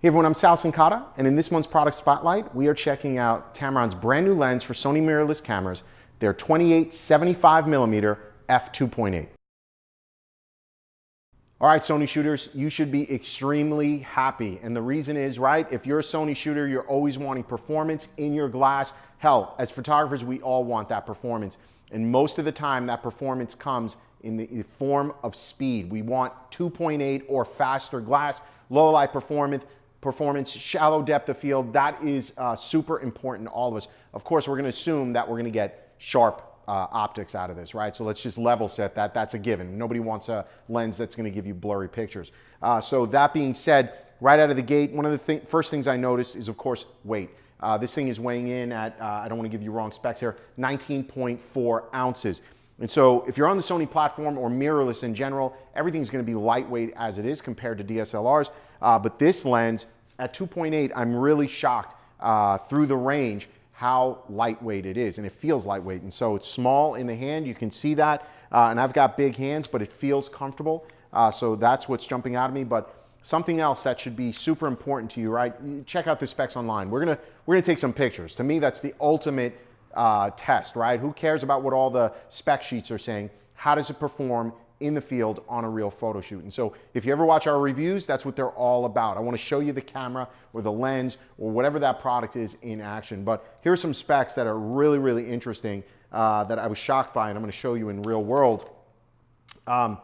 Hey everyone, I'm Sal Sincata, and in this month's product spotlight, we are checking out Tamron's brand new lens for Sony mirrorless cameras, their 28-75mm f2.8. All right, Sony shooters, you should be extremely happy. And the reason is, right, if you're a Sony shooter, you're always wanting performance in your glass. Hell, as photographers, we all want that performance. And most of the time, that performance comes in the form of speed. We want 2.8 or faster glass, low light performance, shallow depth of field. That is super important to all of us. Of course, we're gonna assume that we're gonna get sharp optics out of this, right? So let's just level set that. That's a given. Nobody wants a lens that's gonna give you blurry pictures. So that being said, right out of the gate, one of the first things I noticed is, of course, weight. This thing is weighing in at, I don't wanna give you wrong specs here, 19.4 ounces. And so if you're on the Sony platform or mirrorless in general, everything's gonna be lightweight as it is compared to DSLRs. But this lens at 2.8, I'm really shocked through the range how lightweight it is, and it feels lightweight. And so it's small in the hand, you can see that, and I've got big hands, but it feels comfortable. So that's what's jumping out at me. But something else that should be super important to you, right? Check out the specs online. We're gonna take some pictures. To me, that's the ultimate test, right? Who cares about what all the spec sheets are saying? How does it perform in the field on a real photo shoot? And so if you ever watch our reviews, that's what they're all about. I want to show you the camera or the lens or whatever that product is in action. But here's some specs that are really, really interesting that I was shocked by, and I'm going to show you in real world. The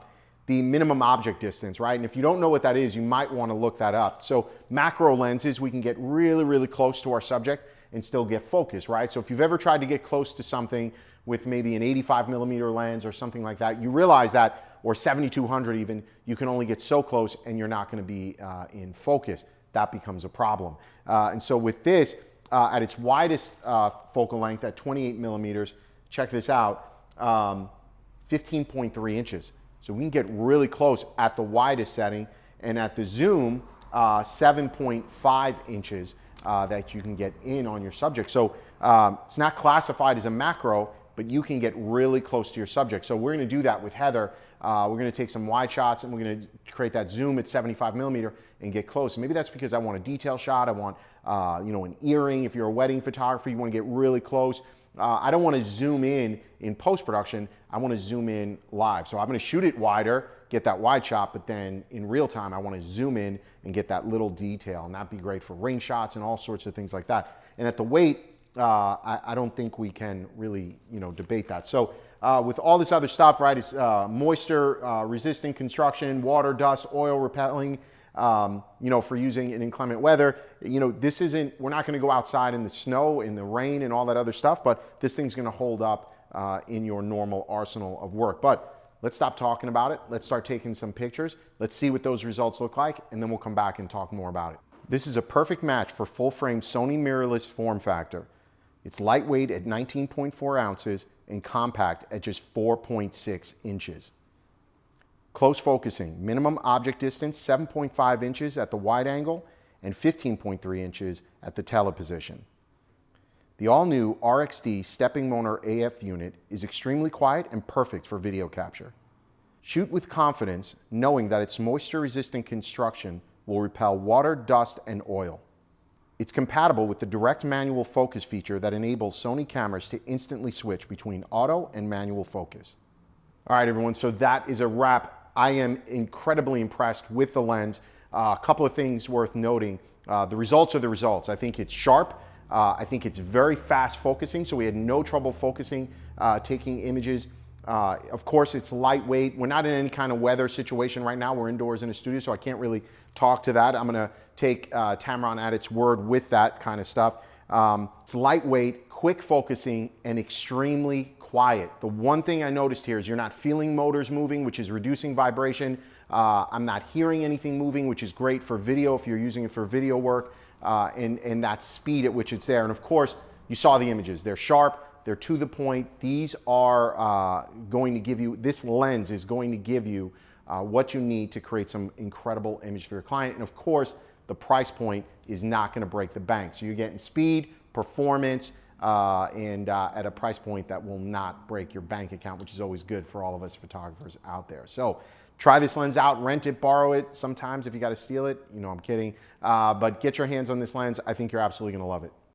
minimum object distance, right? And if you don't know what that is, you might want to look that up. So macro lenses, we can get really, really close to our subject and still get focus, right? So if you've ever tried to get close to something with maybe an 85mm lens or something like that, you realize that, or 7200 even, you can only get so close and you're not gonna be in focus. That becomes a problem. And so with this, at its widest focal length at 28mm, check this out, 15.3 inches. So we can get really close at the widest setting, and at the zoom, 7.5 inches that you can get in on your subject. So it's not classified as a macro, but you can get really close to your subject. So we're gonna do that with Heather. We're gonna take some wide shots and we're gonna create that zoom at 75mm and get close. And maybe that's because I want a detail shot. I want an earring. If you're a wedding photographer, you wanna get really close. I don't wanna zoom in post-production. I wanna zoom in live. So I'm gonna shoot it wider, get that wide shot, but then in real time, I wanna zoom in and get that little detail. And that'd be great for ring shots and all sorts of things like that. And at the weight, I don't think we can really, debate that. So with all this other stuff, right, it's moisture resistant construction, water, dust, oil repelling, for using in inclement weather. This isn't, we're not gonna go outside in the snow, in the rain and all that other stuff, but this thing's gonna hold up in your normal arsenal of work. But let's stop talking about it. Let's start taking some pictures. Let's see what those results look like, and then we'll come back and talk more about it. This is a perfect match for full-frame Sony mirrorless form factor. It's lightweight at 19.4 ounces and compact at just 4.6 inches. Close focusing, minimum object distance 7.5 inches at the wide angle and 15.3 inches at the teleposition. The all-new RXD stepping motor AF unit is extremely quiet and perfect for video capture. Shoot with confidence, knowing that its moisture-resistant construction will repel water, dust, and oil. It's compatible with the direct manual focus feature that enables Sony cameras to instantly switch between auto and manual focus. All right, everyone, so that is a wrap. I am incredibly impressed with the lens. A couple of things worth noting. The results are the results. I think it's sharp. I think it's very fast focusing, so we had no trouble focusing, taking images. Of course, it's lightweight. We're not in any kind of weather situation right now. We're indoors in a studio, so I can't really talk to that. I'm gonna take Tamron at its word with that kind of stuff. It's lightweight, quick focusing, and extremely quiet. The one thing I noticed here is you're not feeling motors moving, which is reducing vibration. I'm not hearing anything moving, which is great for video if you're using it for video work, and that speed at which it's there. And of course, you saw the images. They're sharp. They're to the point. These are going to give you, this lens is going to give you what you need to create some incredible image for your client. And of course, the price point is not going to break the bank. So you're getting speed, performance, and at a price point that will not break your bank account, which is always good for all of us photographers out there. So Try this lens out, rent it, borrow it. Sometimes if you got to steal it, I'm kidding. But get your hands on this lens. I think you're absolutely going to love it.